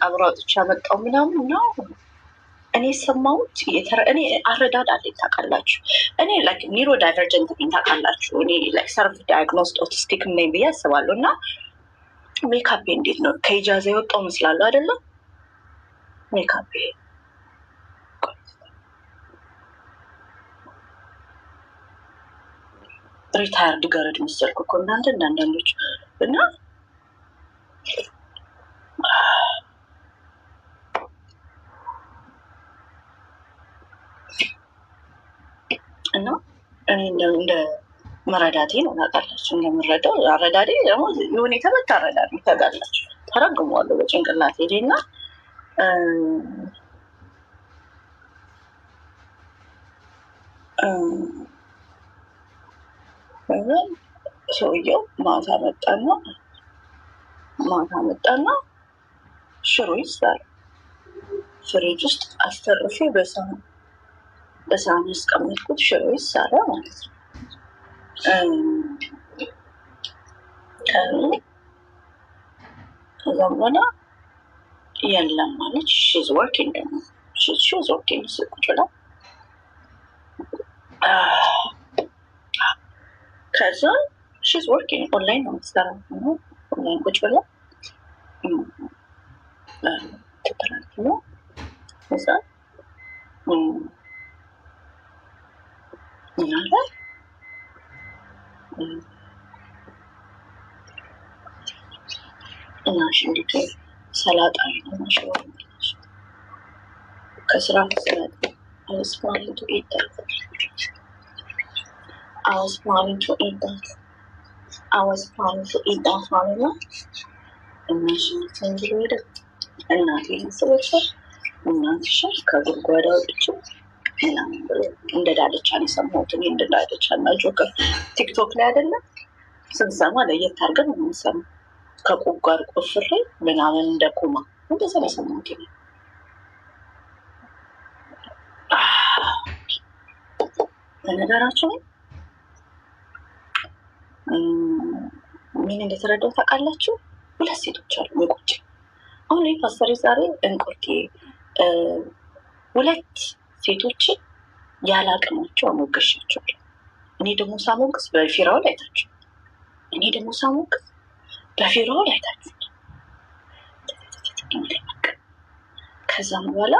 ከመቃብሩ አውጥቼ ያመጣው ምናምን ነው። እኔ ሰማሁት። እኔ አረዳድ አለኝ ታውቃላችሁ። እኔ ላይክ ኒውሮ ዳይቨርጀንት ነኝ ታውቃላችሁ። እኔ ላይክ ሰልፍ ዳያግኖስድ ኦቲስቲክ ነኝ ብዬ አስባለሁ። እና ሜካፔ እንዴት ነው ከኢጃዛ የወጣው መስላለሁ አይደለም? ሜካፔ ሪታየርድ ገረድ መሰልኩ እኮ እናንተ እንዳንዳንዶች እና እና እኔ እንደ መረዳቴ ነው ታውቃላችሁ። እንደምረዳው አረዳዴ ደግሞ የሆነ የተመታ አረዳድ ታውቃላችሁ። ተረግሟለሁ በጭንቅላት ሄዴ እና ሰውየው ማታ መጣና ሽሮ ይስራል። ፍሪጅ ውስጥ አስተርፌ በሳህን ያስቀመጥኩት ሽሮ ይሳለ ማለት ነው። ከዛ በኋላ የለም ማለት ሺዝ ወርኪንግ ደግሞ ሺዝ ወርኪንግ ቁጭ ብላ ከዛ ሺዝ ወርኪንግ ኦንላይን ነው የምትሰራው። ኦንላይን ቁጭ ብላ ትተላልፍ ነው። ከዛ ምናለ እናሽ እንዴት ሰላጣ ነው ሽሮ ከስራ ሰላጣ I was planning to eat that. ማለት ነው። እናሽ እንግዲህ እናቴ ሰዎች እናትሽ ከጉድጓዳ ወጥቼ እንደ ዳልቻ ነው የሰማሁት። እኔ እንደ ዳልቻ እና ጆከር ቲክቶክ ላይ አይደለም ስንሰማ ለየት አድርገን ነው የምንሰማው። ከጉድጓድ ቆፍሬ ምናምን እንደ ኩማ እንደዛ ነው የሰማሁት። በነገራችን ምን እንደተረዳው ታውቃላችሁ? ሁለት ሴቶች አሉ ቁጭ አሁን ላይ ፓስተር ዛሬ እንቁርቴ ሁለት ሴቶችን ያለ አቅማቸው አሞገሻቸዋል። እኔ ደግሞ ሳሞግስ በፊራው ላይ ታችሁ ከዛም በኋላ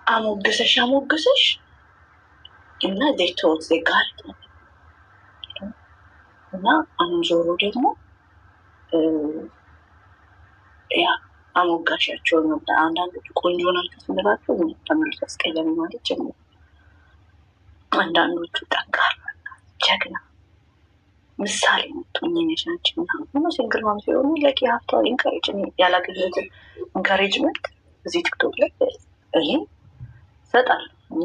አሞግሰሽ እና ዜቶት ዜጋር እና አሁን ጆሮ ደግሞ ያ አሞጋሻቸው ነው። አንዳንዶቹ ቆንጆ ናቸው ስንላቸው ተመልሶ አስቀያሚ ማለት ጀምሮ፣ አንዳንዶቹ ጠንካራ ጀግና ምሳሌ ነች ናቸው እና ሲንግል ማም ሲሆኑ ለቂ ሀብቷ ኢንካሬጅ ያላገኘትን ኢንካሬጅመንት እዚህ ቲክቶክ ላይ ይሄ ይሰጣል። እና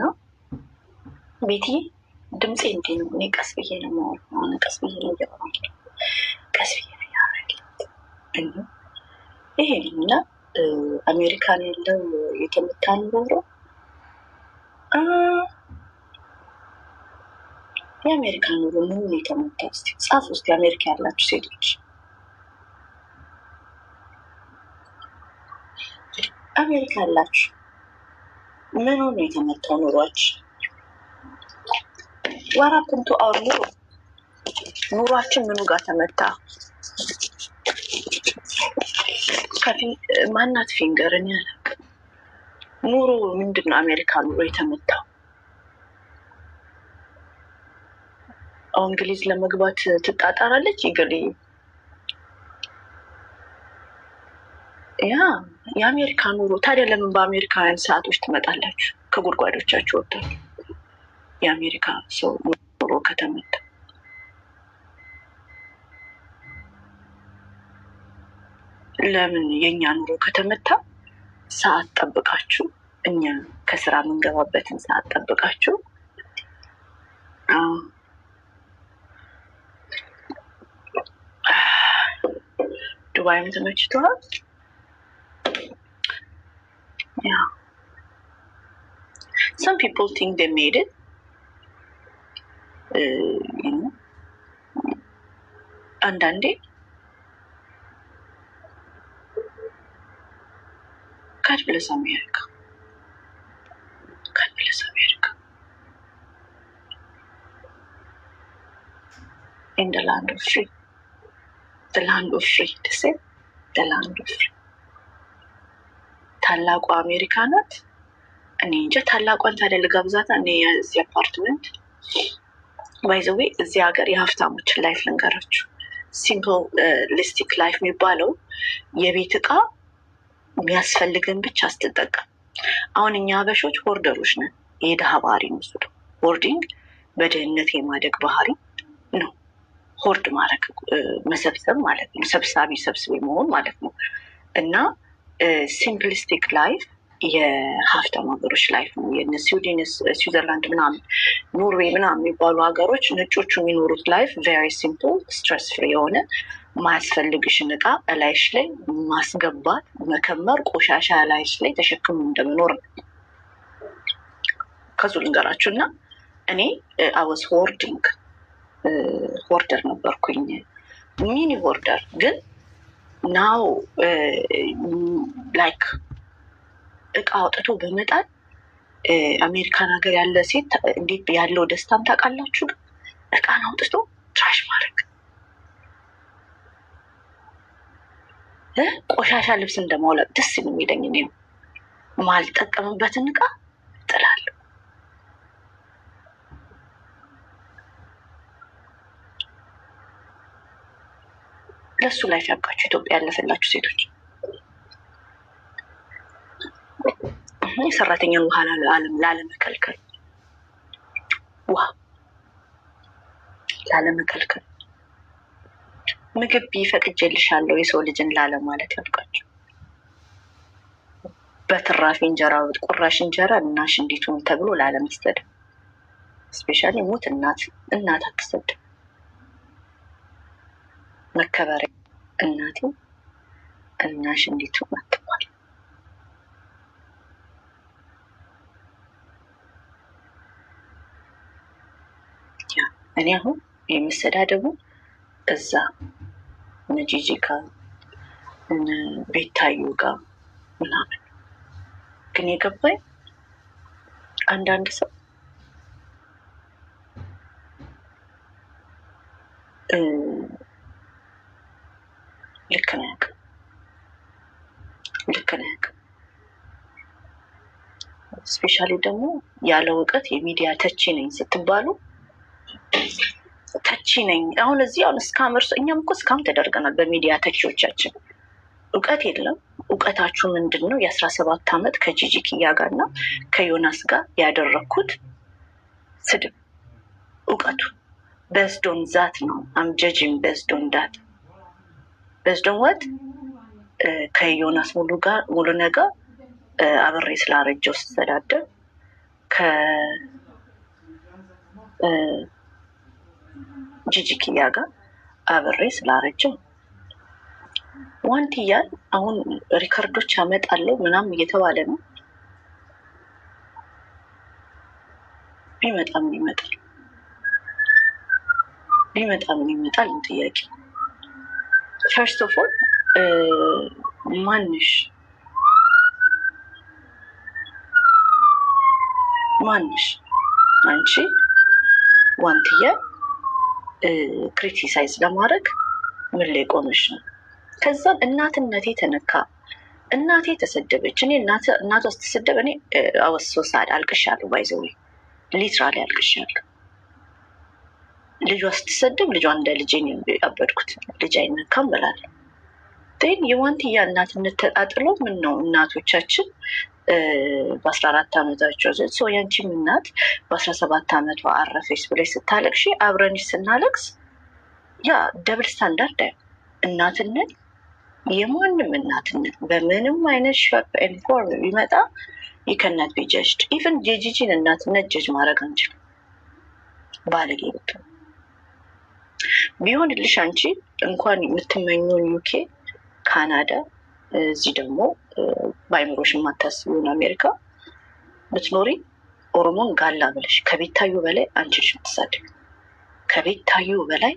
ቤትዬ ድምፄ እንዴ ነው? እኔ ቀስ ብዬ ነው የማወራው። ቀስ ብዬ ነው እያወራሁ ቀስ ብዬ ነው ያወራሁት። ይሄ ነው እና አሜሪካን ያለው የተመታ ኑሮ የአሜሪካን ኑሮ ምን የተመታ እስቲ ጻፍ ውስጥ የአሜሪካ ያላችሁ ሴቶች አሜሪካ ያላችሁ ምን ነው የተመታው ኑሯችሁ? ዋራፕንቱ አውር ኑሯችን ምኑ ጋር ተመታ? ማናት ፊንገርን ያለቅ ኑሮ ምንድነው? አሜሪካ ኑሮ የተመታው እንግሊዝ ለመግባት ትጣጣራለች። እንግዲህ ያ የአሜሪካ ኑሮ ታዲያ ለምን በአሜሪካውያን ሰዓቶች ትመጣላችሁ? ከጉድጓዶቻችሁ ወጥታችሁ የአሜሪካ ሰው ኑሮ ከተመታ ለምን የኛ ኑሮ ከተመታ ሰዓት ጠብቃችሁ እኛ ከስራ የምንገባበትን ሰዓት ጠብቃችሁ ዱባይም ተመችቶሃል? Yeah. Some people think they made it. አንዳንዴ God bless America. God bless America. In the land of free. The land of free. To say the land of free. ታላቋ አሜሪካ ናት። እኔ እንጃ ታላቋን ታዲያ ልጋብዛታ። እኔ የዚህ አፓርትመንት ባይዘዌ እዚህ ሀገር የሀብታሞችን ላይፍ ልንገራችሁ። ሲምፕሊስቲክ ላይፍ የሚባለው የቤት እቃ የሚያስፈልግን ብቻ ስትጠቀም። አሁን እኛ ሀበሾች ሆርደሮች ነን። የድሃ ባህሪ ነው። ሆርዲንግ በድህነት የማደግ ባህሪ ነው። ሆርድ ማድረግ መሰብሰብ ማለት ነው። ሰብስቤ መሆን ማለት ነው። እና ሲምፕሊስቲክ ላይፍ የሀብታም ሀገሮች ላይፍ ነው። የነ ስዊድን፣ ስዊዘርላንድ ምናምን ኖርዌይ ምናምን የሚባሉ ሀገሮች ነጮቹ የሚኖሩት ላይፍ ቬሪ ሲምፕል ስትረስ ፍሪ የሆነ ማያስፈልግሽን እቃ እላይሽ ላይ ማስገባት፣ መከመር፣ ቆሻሻ እላይሽ ላይ ተሸክሙ እንደመኖር ነው። ከዙ ልንገራችሁ እና እኔ አወስ ሆርደር ነበርኩኝ። ሚኒ ሆርደር ግን ናው ላይክ እቃ አውጥቶ በመጣል አሜሪካን ሀገር ያለ ሴት እንዴት ያለው ደስታም ታውቃላችሁ። ግን እቃን አውጥቶ ትራሽ ማድረግ፣ ቆሻሻ ልብስ እንደማውለቅ ደስ የሚለኝ እኔ ማልጠቀምበትን እቃ ጥላለሁ። ለሱ ላይፍ ያብቃችሁ። ኢትዮጵያ ያለፈላችሁ ሴቶች የሰራተኛን ውሃ ላለመከልከል፣ ውሃ ላለመከልከል፣ ምግብ ቢፈቅጄልሻለሁ የሰው ልጅን ላለማለት ያብቃችሁ። በትራፊ እንጀራ ቁራሽ እንጀራ እናሽ እንዴት ሆን ተብሎ ላለመስደድ። ስፔሻሊ ሙት እናት አትሰድም። መከበሪያ እናቴ እናሽ እንዴት ሆን አትባል። እኔ አሁን የምሰዳደቡ እዛ እነ ጂጂ ጋር እነ ቤታዩ ጋር ምናምን። ግን የገባኝ አንዳንድ ሰው ልክ ነው ያውቅም። ስፔሻሊ ደግሞ ያለ እውቀት የሚዲያ ተቺ ነኝ ስትባሉ ተቺ ነኝ። አሁን እዚህ እስካመርሶ እኛም እኮ እስካም ተደርገናል በሚዲያ ተቺዎቻችን። እውቀት የለም። እውቀታችሁ ምንድን ነው? የ17 ዓመት ከጂጂ ኪያ ጋር እና ከዮናስ ጋር ያደረግኩት ስድብ እውቀቱ በዝዶን ዛት ነው። አምጀጅን በዝዶን ዳት በዝዶን ወጥ ከዮናስ ሙሉ ነገር አብሬ ስላረጀው ስተዳደር ጂጂ ኪያ ጋር አብሬ ስላረጀው ዋንትያን አሁን ሪከርዶች ያመጣለው ምናምን እየተባለ ነው። ቢመጣም ይመጣል ጥያቄ። ፈርስት ኦፍ ኦል ማንሽ አንቺ ዋንትያ ክሪቲሳይዝ ለማድረግ ምን ላይ ቆመሽ ነው? ከዛም እናትነቴ ተነካ፣ እናቴ ተሰደበች። እኔ እናቷ ስትሰደብ እኔ አወሶሳድ አልቅሻለሁ። ባይዘው ሊትራሊ አልቅሻለሁ። ልጇ ስትሰደብ ልጇ እንደ ልጄ ያበድኩት ልጅ አይነካም ብላለሁ። ግን የዋንትያ እናትነት ተጣጥሎ ምን ነው እናቶቻችን በ14 ዓመታቸው ሰው ያንቺም እናት በ17 ዓመቷ አረፈች ብለሽ ስታለቅሽ አብረንሽ ስናለቅስ ያ ደብል ስታንዳርድ እናትነት የማንም እናትነት በምንም አይነት ሸፕ ኢንፎርም ቢመጣ ይከናት ቢጀጅድ ኢቨን የጂጂን እናትነት ጀጅ ማድረግ አንችልም። ባለጌ ቢሆንልሽ አንቺ እንኳን የምትመኙን ዩኬ፣ ካናዳ፣ እዚህ ደግሞ በአይምሮሽ የማታስቢውን አሜሪካ ብትኖሪ ኦሮሞን ጋላ ብለሽ ከቤታዩ በላይ አንቺ ልሽ የምትሳደቢ፣ ከቤታዩ በላይ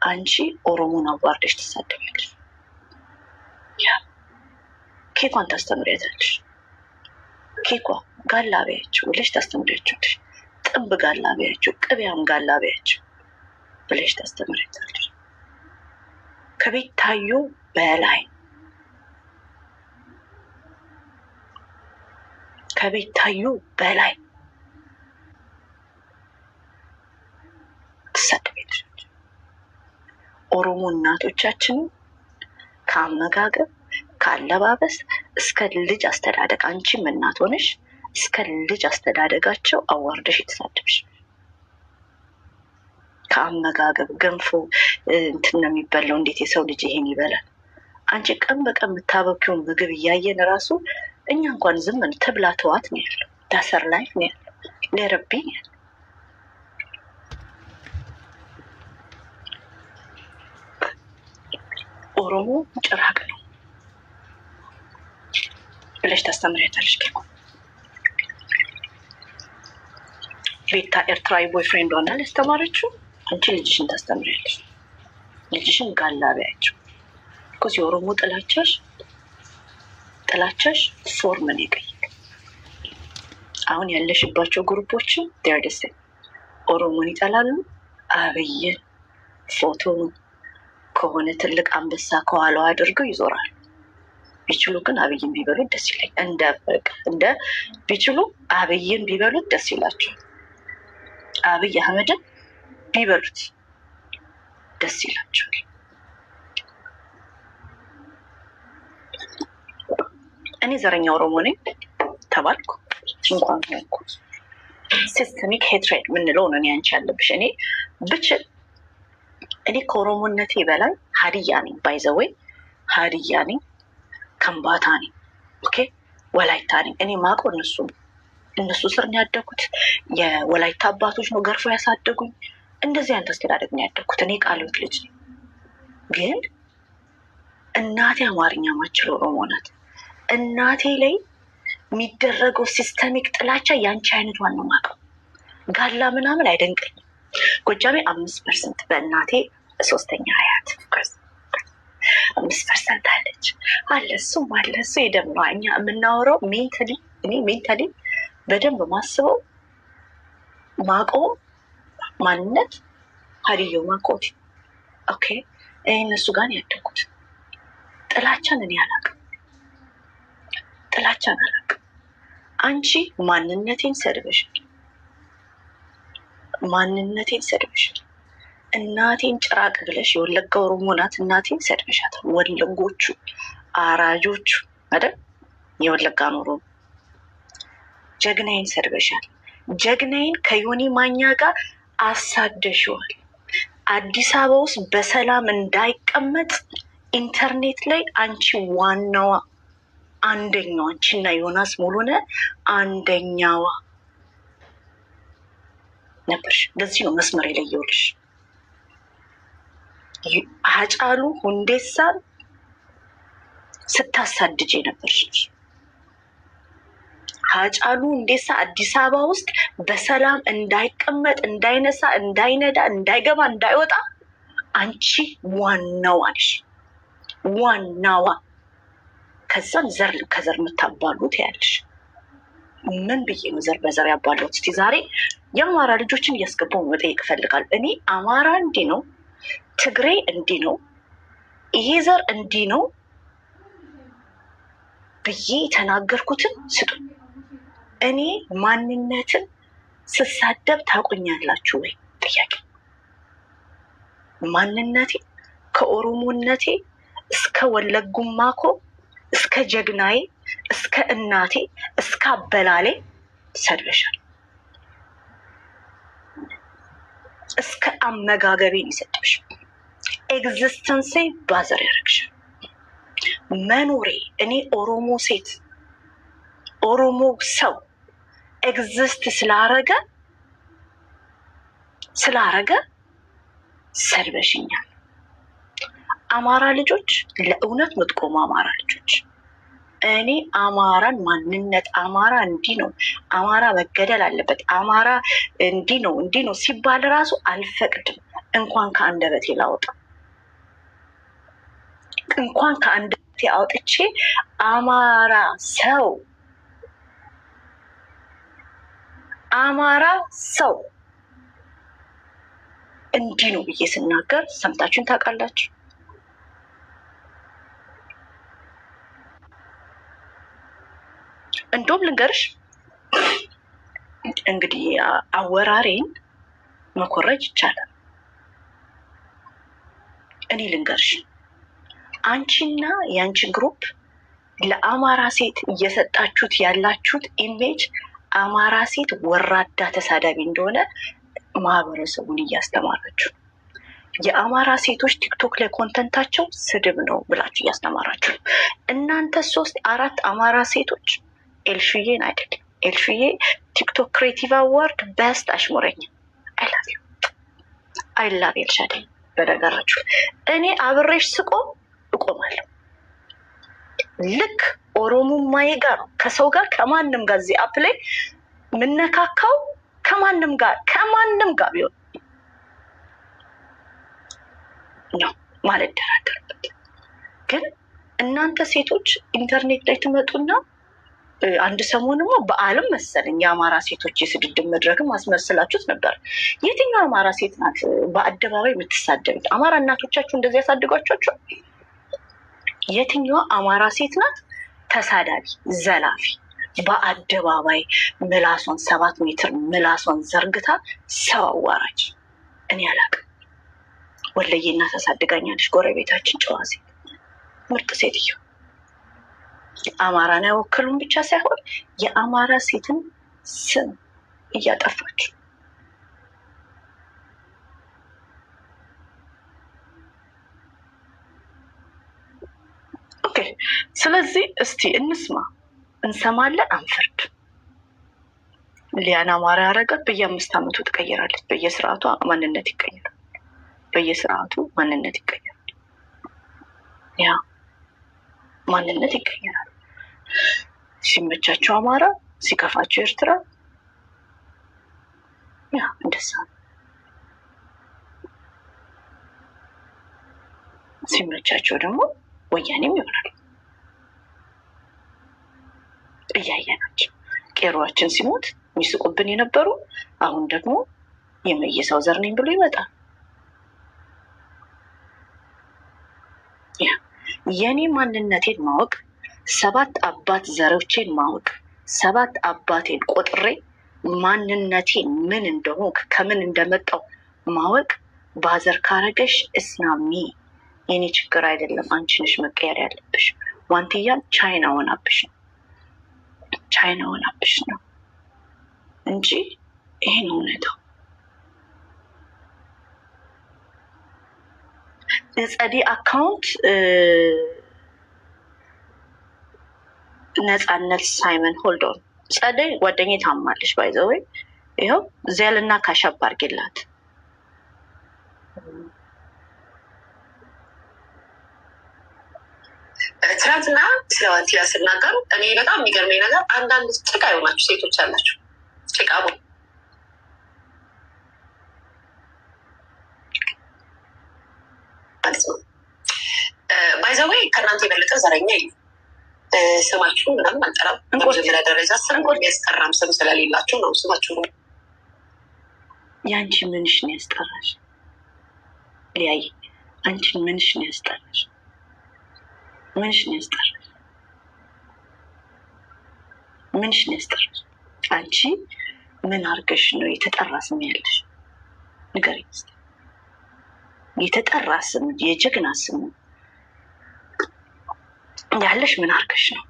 አንቺ ኦሮሞን አዋርደሽ ትሳደቢያለሽ። ኬኳን ታስተምሪያታለሽ። ኬኳ ጋላቢያቸው ብለሽ ታስተምሪያቸዋለሽ። ጥብ ጋላቢያቸው፣ ቅቤያም ጋላቢያቸው ብለሽ ታስተምሪያታለሽ። ከቤታዮ በላይ ከቤታዮ በላይ ትሳደቢያለሽ። ኦሮሞ እናቶቻችን ከአመጋገብ ከአለባበስ እስከ ልጅ አስተዳደግ፣ አንቺም እናት ሆነሽ እስከ ልጅ አስተዳደጋቸው አዋርደሽ የተሳደብሽ። ከአመጋገብ ገንፎ እንትን ነው የሚበላው፣ እንዴት የሰው ልጅ ይሄን ይበላል? አንቺ ቀን በቀን የምታበኪውን ምግብ እያየን ራሱ እኛ እንኳን ዝም ትብላ ተዋት ነው ያለው። ዳሰር ላይፍ ነው ያለው። ሌረቢ ነው ያለው። ኦሮሞ ጭራቅ ነው ብለሽ ታስተምሪያታለሽ። ቤታ ኤርትራዊ ቦይፍሬንድ ሆናል ያስተማረችው። አንቺ ልጅሽን ታስተምሪያለሽ። ልጅሽን ጋላቢያቸው ኮስ የኦሮሞ ጥላቻሽ ፎርምን ይቀይር። አሁን ያለሽባቸው ግሩፖችን ደርደስ ኦሮሞን ይጠላሉ። አብይን ፎቶውን ከሆነ ትልቅ አንበሳ ከኋላው አድርገው ይዞራሉ። ቢችሉ ግን አብይን ቢበሉት ደስ ይላል። እንደ ቢችሉ አብይን ቢበሉት ደስ ይላቸው። አብይ አህመድን ቢበሉት ደስ ይላቸዋል። እኔ ዘረኛ ኦሮሞ ነኝ ተባልኩ እንኳን ሆንኩ። ሲስተሚክ ሄትሬድ ምንለው ነው አንቺ ያለብሽ። እኔ ብችል እኔ ከኦሮሞነቴ በላይ ሀዲያ ነኝ። ባይዘወይ ሀዲያ ነኝ፣ ከምባታ ነኝ፣ ኦኬ ወላይታ ነኝ። እኔ ማቆ እነሱ ስር ነው ያደጉት። የወላይታ አባቶች ነው ገርፎ ያሳደጉኝ። እንደዚህ አይነት አስተዳደግ ነው ያደግኩት። እኔ ቃልዮት ልጅ ነኝ። ግን እናቴ አማርኛ ማችል ኦሮሞ ናት። እናቴ ላይ የሚደረገው ሲስተሚክ ጥላቻ ያንቺ አይነት ዋናው ማቀው ጋላ ምናምን አይደንቀኝም። ጎጃሜ 5% በእናቴ 3ኛ አያት 5% አለች አለ። እሱም አለ እሱ የደም ነው። እኛ የምናወራው ሜንታሊ እኔ ሜንታሊ በደንብ ማስበው ማቀው ማንነት ሀዲዮ ማቆት ኦኬ። እነሱ ጋር ያደጉት ጥላቻን እኔ አላውቅም። ጥላቻን አላውቅም። አንቺ ማንነቴን ሰድበሻል። እናቴን ጭራቅ ብለሽ የወለጋ ኦሮሞ ናት እናቴን ሰድበሻታል። ወለጎቹ አራጆቹ አይደል? የወለጋ ኦሮሞ ጀግናዬን ሰድበሻል። ጀግናዬን ከዮኒ ማኛ ጋር አሳደሽዋል። አዲስ አበባ ውስጥ በሰላም እንዳይቀመጥ ኢንተርኔት ላይ አንቺ ዋናዋ አንደኛዋ አንቺና ዮናስ ሙሉነ አንደኛዋ ነበርሽ። ለዚህ ነው መስመር የለየውልሽ። ሃጫሉ ሁንዴሳን ስታሳድጅ ነበርሽ። ሃጫሉ ሁንዴሳ አዲስ አበባ ውስጥ በሰላም እንዳይቀመጥ፣ እንዳይነሳ፣ እንዳይነዳ፣ እንዳይገባ፣ እንዳይወጣ አንቺ ዋናዋ ነሽ። ዋናዋ ከዛም ዘር ከዘር የምታባሉት ያለሽ ምን ብዬ ነው ዘር በዘር ያባሉት? እስቲ ዛሬ የአማራ ልጆችን እያስገባው መጠየቅ እፈልጋለሁ። እኔ አማራ እንዲህ ነው፣ ትግሬ እንዲህ ነው፣ ይሄ ዘር እንዲህ ነው ብዬ የተናገርኩትን ስጡ። እኔ ማንነትን ስሳደብ ታውቁኛላችሁ ወይ? ጥያቄ። ማንነቴ ከኦሮሞነቴ እስከ ወለጉማኮ እስከ ጀግናዬ እስከ እናቴ እስከ አበላሌ ሰድበሻል። እስከ አመጋገቤን ይሰድብሽ። ኤግዚስተንሴ ባዘር ያደረግሻል። መኖሬ እኔ ኦሮሞ ሴት ኦሮሞ ሰው ኤግዚስት ስላረገ ሰድበሽኛል። አማራ ልጆች ለእውነት ምትቆሙ አማራ ልጆች፣ እኔ አማራን ማንነት አማራ እንዲህ ነው፣ አማራ መገደል አለበት፣ አማራ እንዲህ ነው ሲባል ራሱ አልፈቅድም። እንኳን ከአንደበቴ ላወጣ እንኳን ከአንደበቴ አውጥቼ አማራ ሰው እንዲህ ነው ብዬ ስናገር ሰምታችሁን ታውቃላችሁ? እንደውም ልንገርሽ እንግዲህ አወራሬን መኮረጅ ይቻላል። እኔ ልንገርሽ አንቺና የአንቺ ግሩፕ ለአማራ ሴት እየሰጣችሁት ያላችሁት ኢሜጅ አማራ ሴት ወራዳ ተሳዳቢ እንደሆነ ማህበረሰቡን እያስተማራችሁ፣ የአማራ ሴቶች ቲክቶክ ላይ ኮንተንታቸው ስድብ ነው ብላችሁ እያስተማራችሁ፣ እናንተ 3-4 አማራ ሴቶች ኤልሹዬን አይደለም ኤልሹዬ ቲክቶክ ክሬቲቭ አዋርድ በስት አሽሙረኝ አይላቭ ኤልሻዳይ። በነገራችሁ እኔ አብሬሽ ስቆም እቆማለሁ። ልክ ኦሮሞማዬ ጋር ነው ከሰው ጋር ከማንም ጋር እዚህ አፕ ላይ የምነካካው ከማንም ጋር ቢሆን ነው ማለት ደራደርበት። ግን እናንተ ሴቶች ኢንተርኔት ላይ ትመጡና አንድ ሰሞንማ በዓለም መሰለኝ የአማራ ሴቶች የስድድብ መድረክም አስመስላችሁት ነበር። የትኛው አማራ ሴት ናት በአደባባይ የምትሳደቡት? አማራ እናቶቻችሁ እንደዚህ ያሳድጓቸው? የትኛዋ አማራ ሴት ናት ተሳዳቢ ዘላፊ በአደባባይ ምላሷን 7 ሜትር ምላሷን ዘርግታ ሰው አዋራጅ? እኔ አላውቅም። ወለዬ እናት አሳድጋኛለች። ጎረቤታችን ጨዋ ሴት ምርጥ ሴትዮ። አማራን አይወክሉም ብቻ ሳይሆን የአማራ ሴትን ስም እያጠፋችሁ። ኦኬ፣ ስለዚህ እስቲ እንስማ፣ እንሰማለን፣ አንፈርድ። ሊያን አማራ ያረጋት በየ5 ዓመቱ ትቀየራለች። በየስርዓቱ ማንነት ይቀየራል። ያ ማንነት ይቀየራል። ሲመቻቸው አማራ፣ ሲከፋቸው ኤርትራ። ያ እንደዛ ሲመቻቸው ደግሞ ወያኔም ይሆናል። እያየናቸው ቄሮዋችን ሲሞት የሚስቁብን የነበሩ አሁን ደግሞ የመየሳው ዘር ነኝ ብሎ ይመጣል። የኔ ማንነቴን ማወቅ፣ 7 አባት ዘሮቼን ማወቅ፣ 7 አባቴን ቆጥሬ ማንነቴን ምን እንደሆንክ ከምን እንደመጣው ማወቅ ባዘር ካረገሽ እስናሚ የኔ ችግር አይደለም። አንቺ ነሽ መቀየር ያለብሽ። ዋንትያ ቻይና ሆናብሽ ነው እንጂ ይሄ ነው እውነታው። የጸዲ አካውንት ነፃነት ሳይመን ሆልዶን ጸደይ ጓደኛዬ ታማለች። ባይዘወይ ይኸው ዜልና ካሻብ አድርጌላት ትናንትና ስለ ዋንቲያ ስናገሩ እኔ በጣም የሚገርመኝ ነገር አንዳንድ ጭቃ የሆናችሁ ሴቶች አላችሁ። ጭቃ ማለት ነው። ባይዘወይ ከእናንተ የበለጠ ዘረኛ የለም። ስማችሁ ምናምን አንጠራም። በመጀመሪያ ደረጃ ስም የሚያስጠራም ስም ስለሌላቸው ነው ስማችሁ ነው። የአንቺ ምንሽ ነው ያስጠራሽ? ሊያይ አንቺ ምንሽ ነው ያስጠራሽ? ምንሽ ነው ያስጠራሽ? አንቺ ምን አርገሽ ነው የተጠራ ስም ያለሽ? ንገሪኝ እስኪ። የተጠራ ስም የጀግና ስም ያለሽ ምን አርገሽ ነው?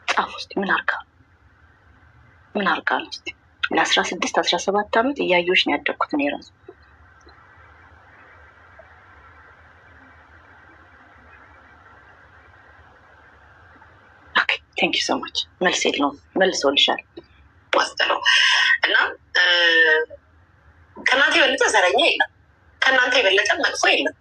ጻፍ ውስጥ ምን አርጋ ነው እስኪ። ለ16-17 ዓመት እያየሁሽ ነው ያደግኩት እኔ እራሱ። ቴንክ ዩ ሶ ማች። መልስ የለውም፣ መልሶልሻል። ዋስጥለው እና ከእናቴ የበለጠ ዘረኛ የለም። ከእናንተ የበለጠ መጥፎ የለም።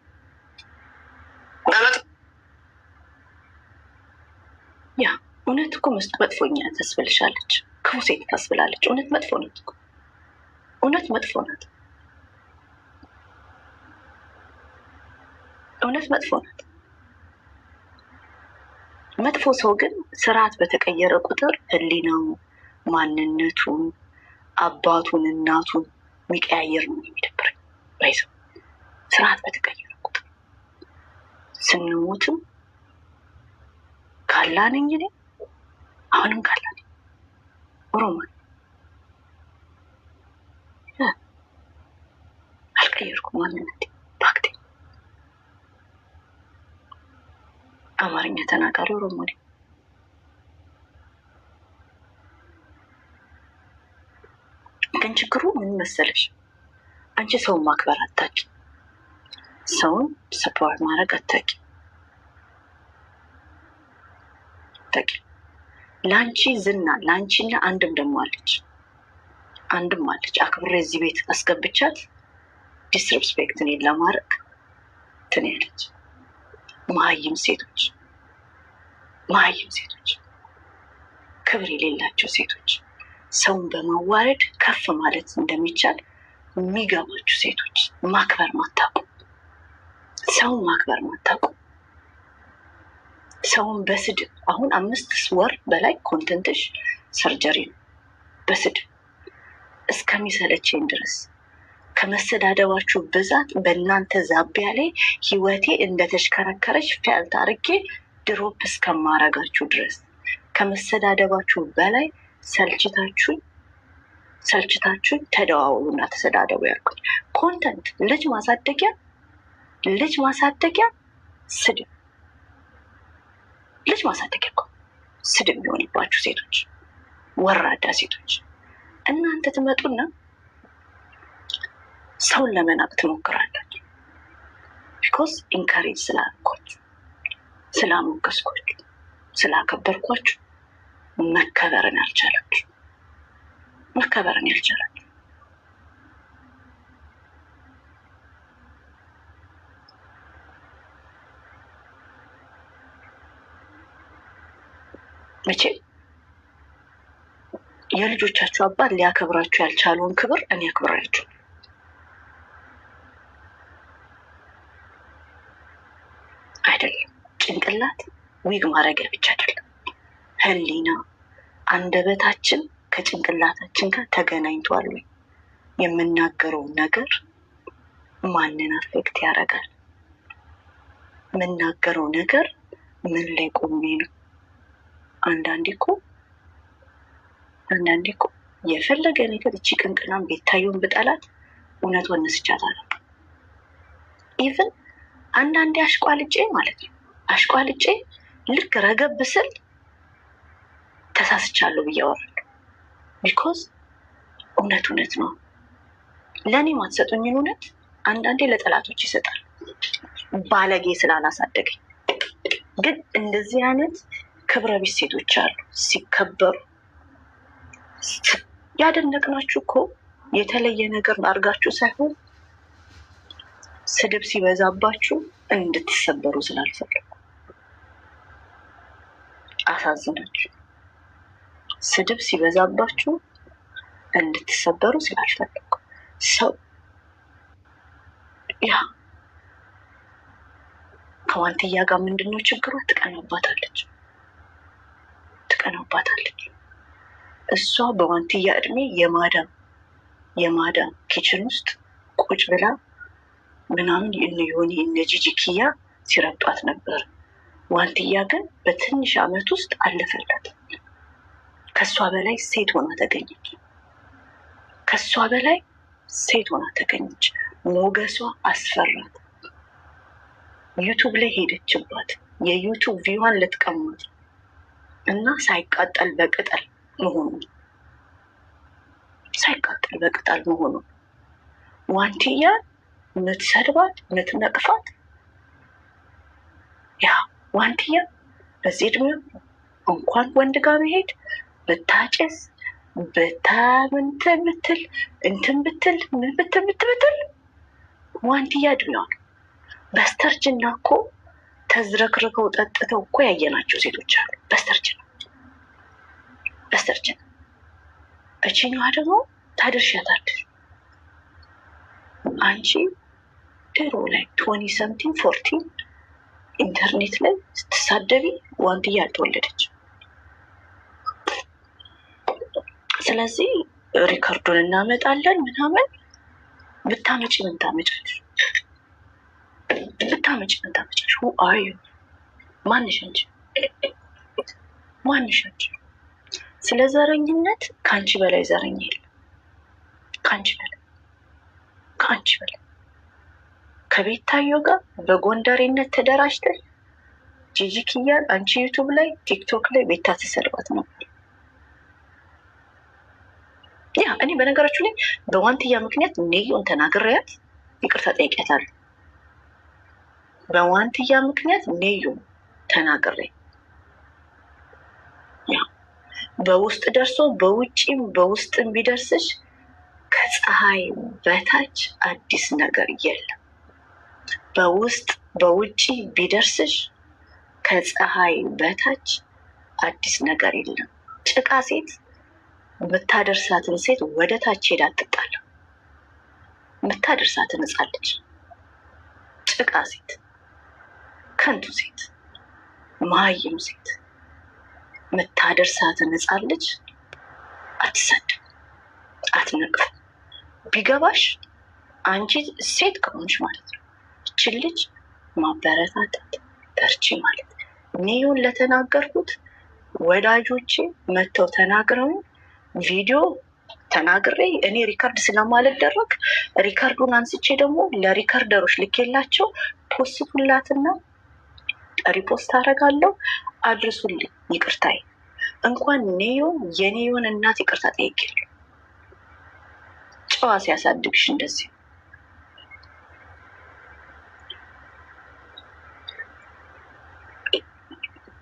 ያ እውነት እኮ መጥፎኛ ታስብልሻለች፣ ክፉ ሴት ታስብላለች። እውነት መጥፎ ናት እኮ፣ እውነት መጥፎ ናት፣ እውነት መጥፎ ናት። መጥፎ ሰው ግን ስርዓት በተቀየረ ቁጥር ህሊናው፣ ማንነቱን፣ አባቱን፣ እናቱን የሚቀያየር ነው የሚደብረኝ። ባይዘው ስርዓት በተቀየረ ቁጥር ስንሞትም ካላነኝ እኔ አሁንም ካላነኝ ኦሮሞን አልቀየርኩም። ማንነቴ ፓክቴ አማርኛ ተናጋሪ ኦሮሞ ነኝ። ግን ችግሩ ምን መሰለሽ? አንቺ ሰውን ማክበር አታቂ፣ ሰውን ሰፖርት ማድረግ አታቂ። ለአንቺ ዝና ለአንቺና አንድም ደግሞ አለች አክብሬ እዚህ ቤት አስገብቻት ዲስሪስፔክት እኔን ለማድረግ እንትን ያለች መሀይም ሴቶች፣ ክብር የሌላቸው ሴቶች፣ ሰውን በማዋረድ ከፍ ማለት እንደሚቻል የሚገባችሁ ሴቶች፣ ማክበር ማታቁ፣ ሰውን ማክበር ማታቁ፣ ሰውን በስድብ አሁን 5 ወር በላይ ኮንተንትሽ ሰርጀሪ ነው። በስድብ እስከሚሰለቸኝ ድረስ ከመሰዳደባችሁ ብዛት በእናንተ ዛቢያ ላይ ህይወቴ እንደተሽከረከረች ፌልት አርጌ ድሮፕ እስከማረጋችሁ ድረስ ከመሰዳደባችሁ በላይ ሰልችታችሁኝ ተደዋውሉና ተሰዳደቡ ያልኩኝ። ኮንተንት ልጅ ማሳደጊያ ስድብ፣ ልጅ ማሳደጊያ እኮ ስድብ የሚሆንባችሁ ሴቶች፣ ወራዳ ሴቶች እናንተ ትመጡና ሰውን ለመናቅ ትሞክራላችሁ። ቢኮዝ ኢንካሬጅ ስላልኳችሁ፣ ስላሞገስኳችሁ፣ ስላከበርኳችሁ መከበርን ያልቻላችሁ። መቼ የልጆቻችሁ አባት ሊያከብራችሁ ያልቻለውን ክብር እኔ አክብራችሁ አይደለም። ጭንቅላት ዊግ ማድረጊያ ብቻ አይደለም፣ ህሊና፣ አንደበታችን ከጭንቅላታችን ጋር ተገናኝቷል ወይ? የምናገረው ነገር ማንን አፌክት ያደርጋል? የምናገረው ነገር ምን ላይ ቆሜ ነው? አንዳንዴ እኮ የፈለገ ነገር እቺ ቅንቅናም ቤታየውን ብጠላት እውነቷን ነስቻታለሁ። ኢቭን አንዳንዴ አሽቋልጬ ልክ ረገብ ስል ተሳስቻለሁ ብዬ አወራለሁ። ቢኮዝ እውነት ነው። ለእኔ ማትሰጡኝን እውነት አንዳንዴ ለጠላቶች ይሰጣል፣ ባለጌ ስላላሳደገኝ። ግን እንደዚህ አይነት ክብረ ቢስ ሴቶች አሉ። ሲከበሩ ያደነቅናችሁ እኮ የተለየ ነገር አድርጋችሁ ሳይሆን ስድብ ሲበዛባችሁ እንድትሰበሩ ስላልፈለጉ አሳዝናችሁ። ስድብ ሲበዛባችሁ እንድትሰበሩ ስላልፈለጉ ሰው ያ ከዋንትያ ጋር ምንድነው ችግሯ? ትቀናባታለች። እሷ በዋንትያ እድሜ የማዳም ኪችን ውስጥ ቁጭ ብላ ምናምን የሆነ እነ ጂጂ ኪያ ሲረጧት ነበር። ዋንትያ ግን በትንሽ ዓመት ውስጥ አለፈላት። ከሷ በላይ ሴት ሆና ተገኘች። ሞገሷ አስፈራት። ዩቱብ ላይ ሄደችባት። የዩቱብ ቪዋን ልትቀማት እና ሳይቃጠል በቅጠል መሆኑ ዋንትያ ምትሰድባት ምትነቅፋት ያ ዋንትያ በዚህ እድሜ እንኳን ወንድ ጋር መሄድ ብታጨስ እንትን ብትል እንትን ብትል ምን ብትል ዋንትያ እድሜዋል። በስተርጅና እኮ ተዝረክርከው ጠጥተው እኮ ያየናቸው ሴቶች አሉ። በስተርጅና እችኛዋ ደግሞ ታደርሻታለሽ። አንቺ ድሮ ላይ 20 40 ኢንተርኔት ላይ ስትሳደቢ ዋንትያ አልተወለደች። ስለዚህ ሪከርዱን እናመጣለን ምናምን ብታመጪ ምን ታመጫለሽ? አዩ ማንሽ አንቺ? ስለ ዘረኝነት ከአንቺ በላይ ዘረኝ የለም። ከአንቺ በላይ ከቤታዮ ጋር በጎንደሬነት ተደራጅተሽ ጂጂክያን አንቺ ዩቱብ ላይ ቲክቶክ ላይ ቤታ ተሰድባት ነበር። ያ እኔ በነገራችሁ ላይ በዋንትያ ምክንያት ኔዮን ተናግሬያት ይቅርታ ጠይቂያታለሁ። በዋንትያ ምክንያት ኔዮ ተናግሬ ያ በውስጥ ደርሶ በውስጥም ቢደርስሽ ከፀሐይ በታች አዲስ ነገር የለም። በውጭ ቢደርስሽ ከፀሐይ በታች አዲስ ነገር የለም። ጭቃ ሴት የምታደርሳትን ሴት ወደ ታች ሄዳ አትጣለም። የምታደርሳትን እጻለች። ጭቃ ሴት፣ ከንቱ ሴት፣ መሀይም ሴት የምታደርሳትን እጻለች። አትሰድም፣ አትነቅፍም። ቢገባሽ አንቺ ሴት ከሆንሽ ማለት ነው ይችን ልጅ ማበረታታት በርቺ ማለት ኔዮን ለተናገርኩት ወዳጆቼ መጥተው ተናግረው ቪዲዮ ተናግሬ እኔ ሪከርድ ስለማልደረግ ሪከርዱን አንስቼ ደግሞ ለሪከርደሮች ልኬላቸው ፖስቱላትና ሪፖስት አደርጋለሁ። አድርሱልኝ። ይቅርታዬ እንኳን የኔዮን እናት ይቅርታ ጠይቄያለሁ። ጨዋ ሲያሳድግሽ እንደዚህ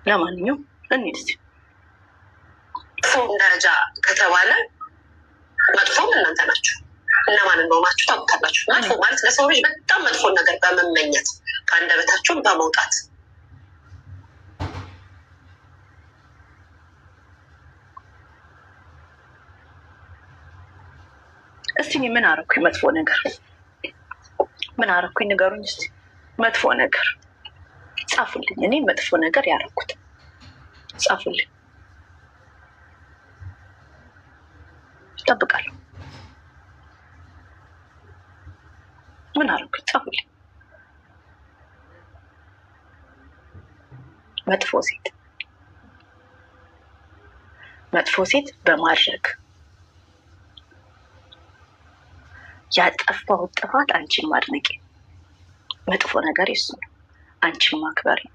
ለማንኛውም እንሂድ እስኪ። ደረጃ ከተባለ መጥፎም እናንተ ናችሁ። እነማን እንደሆናችሁ ታውቃላችሁ። መጥፎ ማለት ለሰው ልጅ በጣም መጥፎን ነገር በመመኘት ከአንደበታችሁን በመውጣት እስቲ እኔ ምን አደረኩኝ? መጥፎ ነገር ምን አደረኩኝ? ንገሩኝ እስቲ። መጥፎ ነገር ጻፉልኝ። እኔ መጥፎ ነገር ያደረኩት ጻፉልኝ። እጠብቃለሁ። ምን አደረኩኝ? ጻፉልኝ። መጥፎ ሴት በማድረግ ያጠፋሁት ጥፋት አንቺን ማድነቄ መጥፎ ነገር የሱ ነው። አንቺን ማክበር ነው።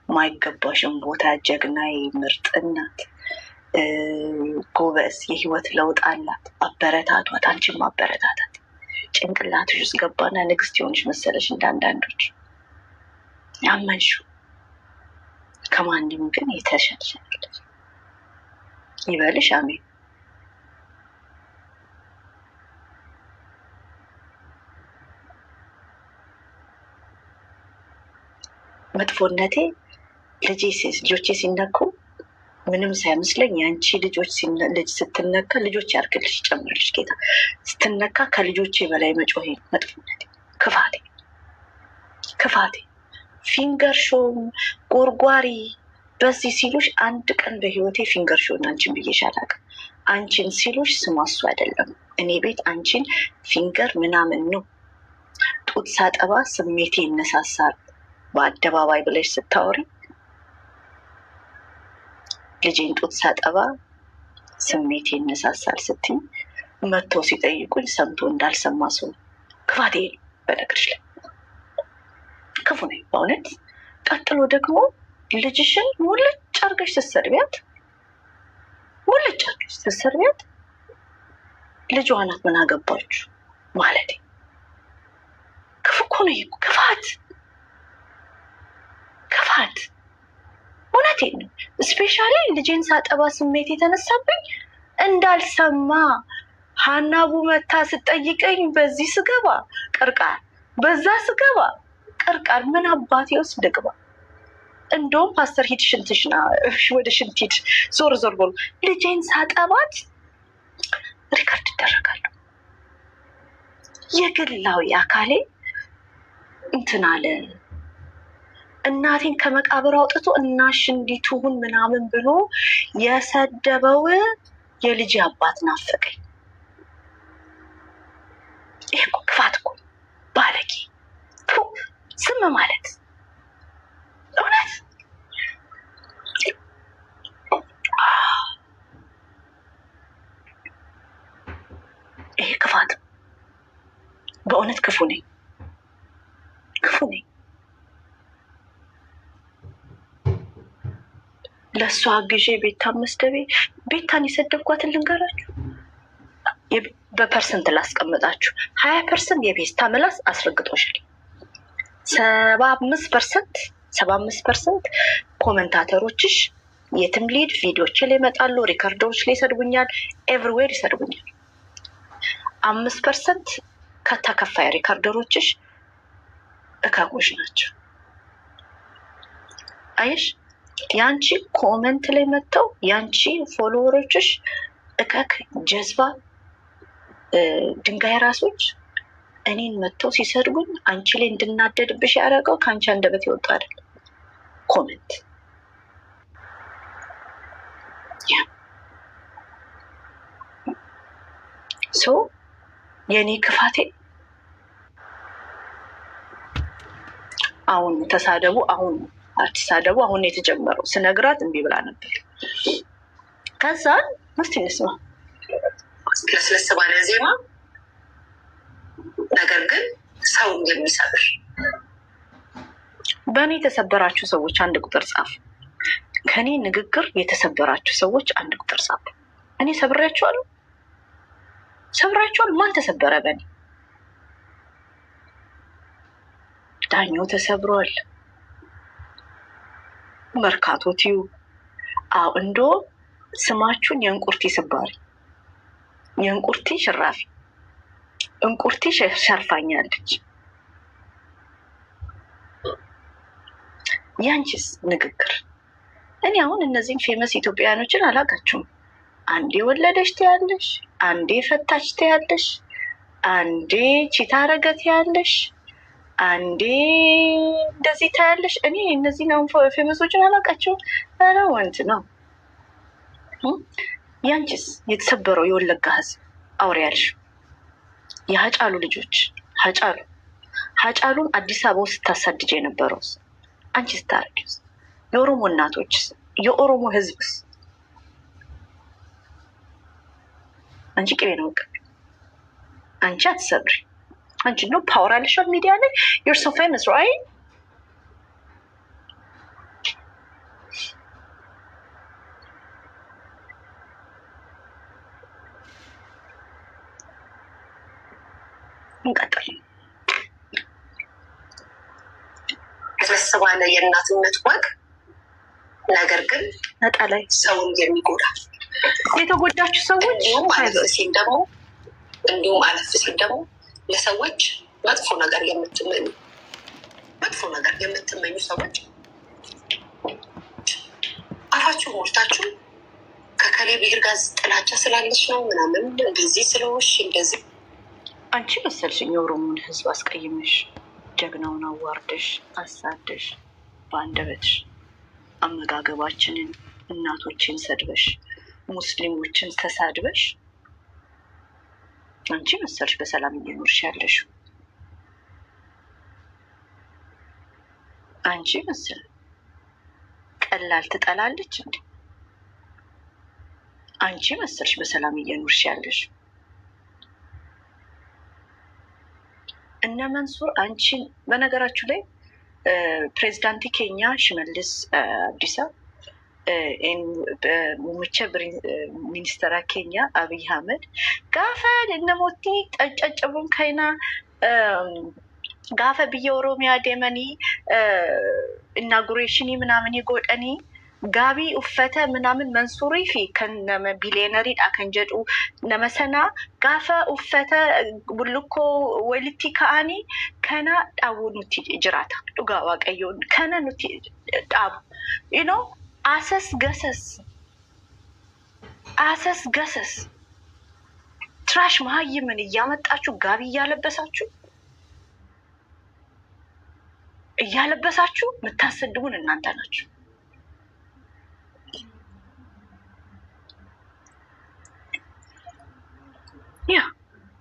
ማይገባሽን ቦታ ጀግናዬ፣ ምርጥ እናት፣ ጎበዝ፣ የህይወት ለውጥ አላት፣ አበረታቷት። አንቺን ማበረታታት ጭንቅላትሽ ውስጥ ገባና ንግስት የሆንሽ መሰለሽ እንዳንዳንዶች ያመንሽው። ከማንም ግን የተሻልሻለሽ ይበልሽ። አሜን። መጥፎነቴ ልጆቼ ሲነኩ ምንም ሳይመስለኝ የአንቺ ልጅ ስትነካ ልጆች ያርግልሽ ጨምርልሽ ጌታ ስትነካ ከልጆቼ በላይ መጮሄ መጥፎነቴ፣ ክፋቴ ፊንገር ሾም ጎርጓሪ በዚህ ሲሉሽ አንድ ቀን በህይወቴ ፊንገር ሾን አንቺን ብዬሽ አላውቅም። አንቺን ሲሉሽ ስሟ እሱ አይደለም። እኔ ቤት አንቺን ፊንገር ምናምን ነው። ጡት ሳጠባ ስሜቴ ይነሳሳል በአደባባይ ብለሽ ስታወሪ፣ ልጄን ጡት ሳጠባ ስሜቴ ይነሳሳል ስትይ፣ መጥቶ ሲጠይቁኝ ሰምቶ እንዳልሰማ ሰው ክፋቴ በነገርሽ ላይ ክፉ ነኝ በእውነት። ቀጥሎ ደግሞ ልጅሽን ሙልጭ አርገሽ ስትሰድቢያት ልጇ ናት ምን አገባችሁ ማለት ክፉ እኮ ነው። ክፋት እውነቴን ነው። ስፔሻሊ ልጄን ሳጠባ ስሜት የተነሳብኝ እንዳልሰማ ሀናቡ መታ ስጠይቀኝ በዚህ ስገባ ቅርቃር፣ በዛ ስገባ ቅርቃር። ምን አባቴ ውስጥ ልግባ? እንደውም ፓስተር ሂድ ሽንትሽና ወደ ሽንት ሂድ ዞር ዞር በሉ። ልጄን ሳጠባት ሪከርድ ይደረጋለሁ። የግላዊ አካሌ እንትን አለ። እናቴን ከመቃብር አውጥቶ እናሽ እንዲትሁን ምናምን ብሎ የሰደበው የልጅ አባት ናፈቀኝ። ይሄ እኮ ክፋት እኮ ባለጌ ስም ማለት እውነት ይሄ ክፋት በእውነት ክፉ ነኝ፣ ክፉ ነኝ። ለእሷ አግዤ ቤታ መስደቤ። ቤታን የሰደብኳትን ልንገራችሁ፣ በፐርሰንት ላስቀምጣችሁ። 20% የቤታ ምላስ አስረግጦሻል። 75% ኮመንታተሮችሽ የትም ሊድ ቪዲዮች ላይ ይመጣሉ፣ ሪከርዶች ላይ ይሰድቡኛል፣ ኤቭሪዌር ይሰድቡኛል። 5% ከተከፋይ ሪከርደሮችሽ እካኮች ናቸው። አይሽ ያንቺ ኮመንት ላይ መጥተው ያንቺ ፎሎወሮችሽ እከክ ጀዝባ ድንጋይ ራሶች እኔን መጥተው ሲሰድቡኝ አንቺ ላይ እንድናደድብሽ ያደረገው ከአንቺ አንደበት ይወጣ አይደል? ኮመንት ሶ የኔ ክፋቴ አሁን ተሳደቡ፣ አሁን አትሳደቡ፣ አሁን የተጀመረው ስነግራት እምቢ ብላ ነበር። ከዛን እስቲ እንስማ። ለስለስ ባለ ዜማ ነገር ግን ሰው የሚሰብር በእኔ የተሰበራችሁ ሰዎች አንድ ቁጥር ጻፍ። ከኔ ንግግር የተሰበራችሁ ሰዎች አንድ ቁጥር ጻፍ። እኔ ሰብሬያችኋለሁ፣ ሰብሬያችኋለሁ። ማን ተሰበረ? በእኔ ዳኛው ተሰብሯል። መርካቶ ቲዩ እንዶ ስማችሁን የእንቁርቲ ስባሪ፣ የእንቁርቲ ሽራፊ፣ እንቁርቲ ሸርፋኛለች። ያንቺስ ንግግር? እኔ አሁን እነዚህም ፌመስ ኢትዮጵያውያኖችን አላውቃቸውም። አንዴ ወለደች ትያለሽ፣ አንዴ ፈታች ትያለሽ፣ አንዴ ቺታ አረገ ትያለሽ፣ አንዴ እንደዚህ ታያለሽ። እኔ እነዚህ ነው ፌመሶችን አላውቃቸውም። ኧረ ወንድ ነው። ያንቺስ የተሰበረው የወለጋ ህዝብ አውሬ ያልሽ የሀጫሉ ልጆች ሀጫሉን አዲስ አበባ ውስጥ ስታሳድጅ የነበረውስ አንቺ ስታረጊውስ? የኦሮሞ እናቶችስ? የኦሮሞ ህዝብስ? አንቺ ቅቤ ነው ቅቤ። አንቺ አትሰብሪ። አንቺ ነው ፓወር አለሽ ሚዲያ ላይ። you're so famous right? እንቀጥል። የተሰባለ የእናትነት ወግ ነገር ግን ነጠላይ ሰውን የሚጎዳ የተጎዳችሁ ሰዎች እንዲሁም አለፍ ሲል ደግሞ ለሰዎች መጥፎ ነገር የምትመኙ ሰዎች አፋችሁ ሞልታችሁ ከከሌ ብሔር ጋር ጥላቻ ስላለች ነው ምናምን እንደዚህ ስለሆንሽ እንደዚህ አንቺ መሰልሽኝ የኦሮሞን ህዝብ አስቀይመሽ ጀግናውን አዋርደሽ አሳደሽ በአንደበትሽ አመጋገባችንን እናቶችን ሰድበሽ ሙስሊሞችን ተሳድበሽ አንቺ መሰልሽ በሰላም እየኖርሽ ያለሽ። አንቺ መሰል ቀላል ትጠላለች እንዴ? አንቺ መሰልሽ በሰላም እየኖርሽ ያለሽ። እነ መንሱር አንቺን በነገራችሁ ላይ ፕሬዚዳንቲ ኬኛ ሽመልስ አብዲሳ ሙምቸ ሚኒስተራ ኬኛ አብይ አህመድ ጋፈ ለነሞቲ ጠጨጨቡን ከይና ጋፈ ብየ ኦሮሚያ ደመኒ ኢናጉሬሽኒ ምናምን ይጎደኒ ጋቢ ኡፈተ ምናምን መንሱሪ ፊ ከነመ ቢሊየነሪ ከንጀዱ ነመሰና ጋፈ ኡፈተ ቡልኮ ወልቲ ከአኒ ከና ዳቡ ኑቲ ጅራታ ዱጋ ዋቀዮን ከነ ኑቲ ዳቡ ዩኖ አሰስ ገሰስ ትራሽ መሀይምን እያመጣችሁ ጋቢ እያለበሳችሁ የምታሰድቡን እናንተ ናችሁ። ያ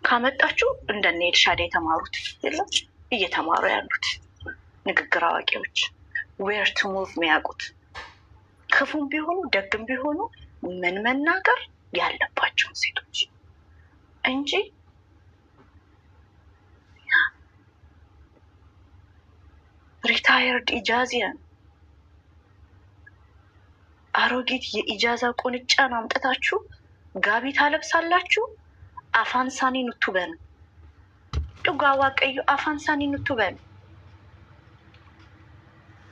ካመጣችሁ እንደነ ኤልሻዳይ የተማሩት የለም እየተማሩ ያሉት ንግግር አዋቂዎች ዌር ቱ ሙቭ የሚያውቁት ክፉም ቢሆኑ ደግም ቢሆኑ ምን መናገር ያለባቸውን ሴቶች እንጂ ሪታየርድ ኢጃዚያን አሮጊት የኢጃዛ ቁንጫን አምጥታችሁ ጋቢ ታለብሳላችሁ። አፋንሳኒ ኑቱበን ዱጋ ዋቀዩ አፋንሳኒ ኑቱበን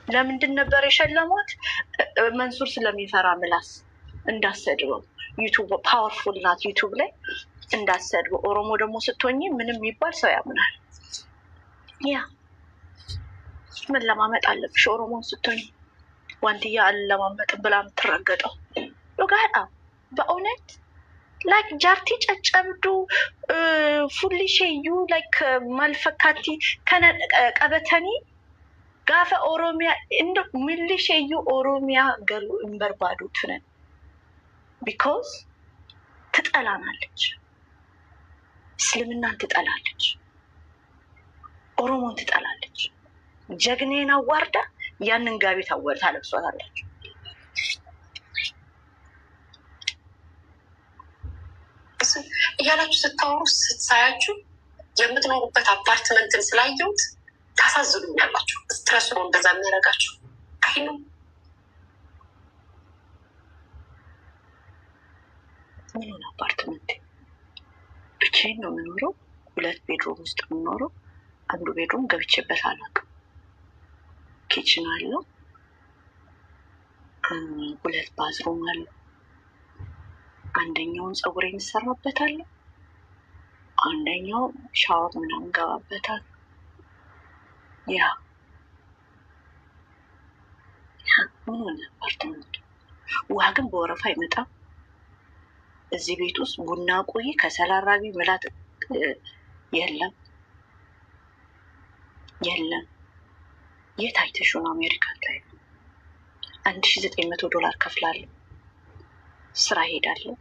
ለምንድን ነበር የሸለሟት? መንሱር ስለሚፈራ ምላስ እንዳሰድበው ዩቱብ ፓወርፉል ናት። ዩቱብ ላይ እንዳሰድበው። ኦሮሞ ደግሞ ስትሆኝ ምንም የሚባል ሰው ያምናል። ያ ምን ለማመጥ አለብሽ? ኦሮሞን ስትሆኝ ዋንትያ አለማመጥ ብላ የምትረገጠው ዱጋዳ በእውነት ላይክ ጃርቲ ጨጨብዱ ፉሊሼዩ ላይክ ማልፈካቲ ከነ ቀበተኒ ጋፈ ኦሮሚያ እንደ ሚሊሼዩ ኦሮሚያ ገሉ እንበርባዱ ትነን ቢኮዝ ትጠላናለች። እስልምናን ትጠላለች፣ ኦሮሞን ትጠላለች። ጀግኔን አዋርዳ ያንን ጋቢ ታለብሷታላችሁ። እያላችሁ ስታወሩ ስትሳያችሁ የምትኖሩበት አፓርትመንትን ስላየሁት ታሳዝኑኛላችሁ። ስትረሱ ነው እንደዛ የሚያደርጋችሁ። አይ ነው ምንን አፓርትመንት ብቻዬን ነው የምኖረው። 2 ቤድሩም ውስጥ የምኖረው። አንዱ ቤድሩም ገብቼበት አላውቅም። ኪችን አለው፣ 2 ባዝሩም አለው። አንደኛውን ፀጉር የሚሰራበታለሁ፣ አንደኛው ሻወር ምናምን ገባበታል። ያ ምን ሆነ አፓርትመንቱ። ውሃ ግን በወረፋ አይመጣም። እዚህ ቤት ውስጥ ቡና ቆይ ከሰላራቢ ምላት የለም። የት አይተሽው ነው? አሜሪካ ላይ $1900 ከፍላለሁ። ስራ ሄዳለሁ።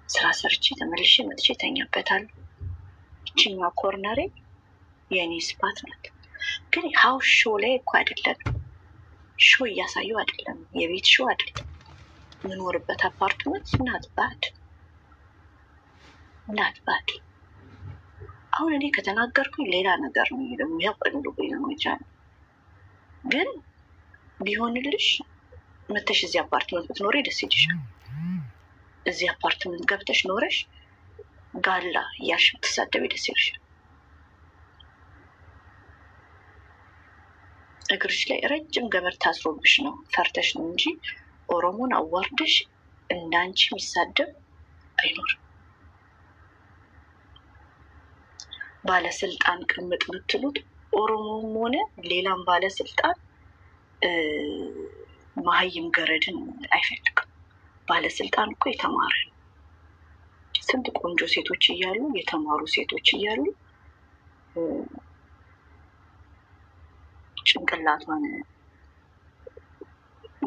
ስራ ሰርቼ ተመልሼ መጥቼ ተኛበታለሁ። ይችኛዋ ኮርነሬ የእኔ ስፓት ናት። ግን ሀውስ ሾው ላይ እኮ አይደለም፣ ሾው እያሳዩ አይደለም፣ የቤት ሾው አይደለም። የምኖርበት አፓርትመንት ናት ባድ። አሁን እኔ ከተናገርኩኝ ሌላ ነገር ነው የሚያቀንዱ ነው። ግን ቢሆንልሽ መተሽ እዚህ አፓርትመንት ብትኖሪ ደስ ይልሻል። እዚህ አፓርትመንት ገብተሽ ኖረሽ ጋላ እያልሽ ብትሳደቢ ደስ ይልሻል። እግርሽ ላይ ረጅም ገመድ ታስሮብሽ ነው ፈርተሽ ነው እንጂ ኦሮሞን አዋርደሽ እንዳንቺ የሚሳደብ አይኖርም። ባለስልጣን ቅምጥ ብትሉት ኦሮሞም ሆነ ሌላም ባለስልጣን መሀይም ገረድን አይፈልግም። ባለስልጣን እኮ የተማረ ነው። ስንት ቆንጆ ሴቶች እያሉ የተማሩ ሴቶች እያሉ ጭንቅላቷን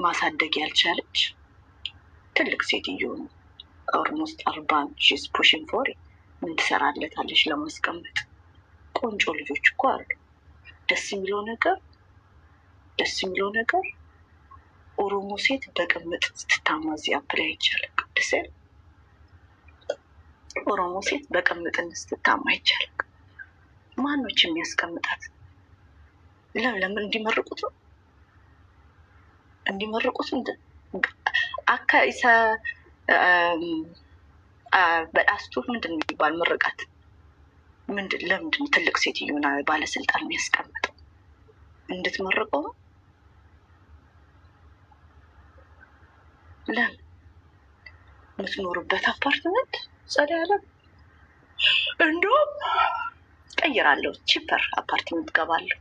ማሳደግ ያልቻለች ትልቅ ሴትዮ ነው። ኦልሞስት 40 ሺስ ፑሽን ፎር ምን ትሰራለታለች ለማስቀመጥ? ቆንጆ ልጆች እኮ አሉ። ደስ የሚለው ነገር ኦሮሞ ሴት በቅምጥ ስትታማ እዚህ አፕላይ አይቻልም። ቅድስ ኦሮሞ ሴት በቅምጥነት ስትታማ አይቻልም። ማኖች የሚያስቀምጣት? ለምን እንዲመርቁት ነው አካይሰ በዳስቱ ምንድን ነው የሚባል ምርቃት? ለምንድን ትልቅ ሴትዮና ባለስልጣን የሚያስቀምጠው? እንድትመርቀው ነው? ለምን የምትኖሩበት አፓርትመንት ጸዳ ያለ እንደውም ቀይራለሁ። ቺፐር አፓርትመንት ገባለሁ።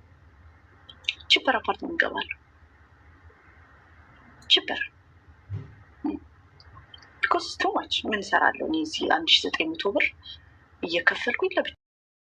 ቺፐር ቢኮዝ ቱ ማች ምን እሰራለሁ እኔ እዚህ 1900 ብር እየከፈልኩኝ ለብቻ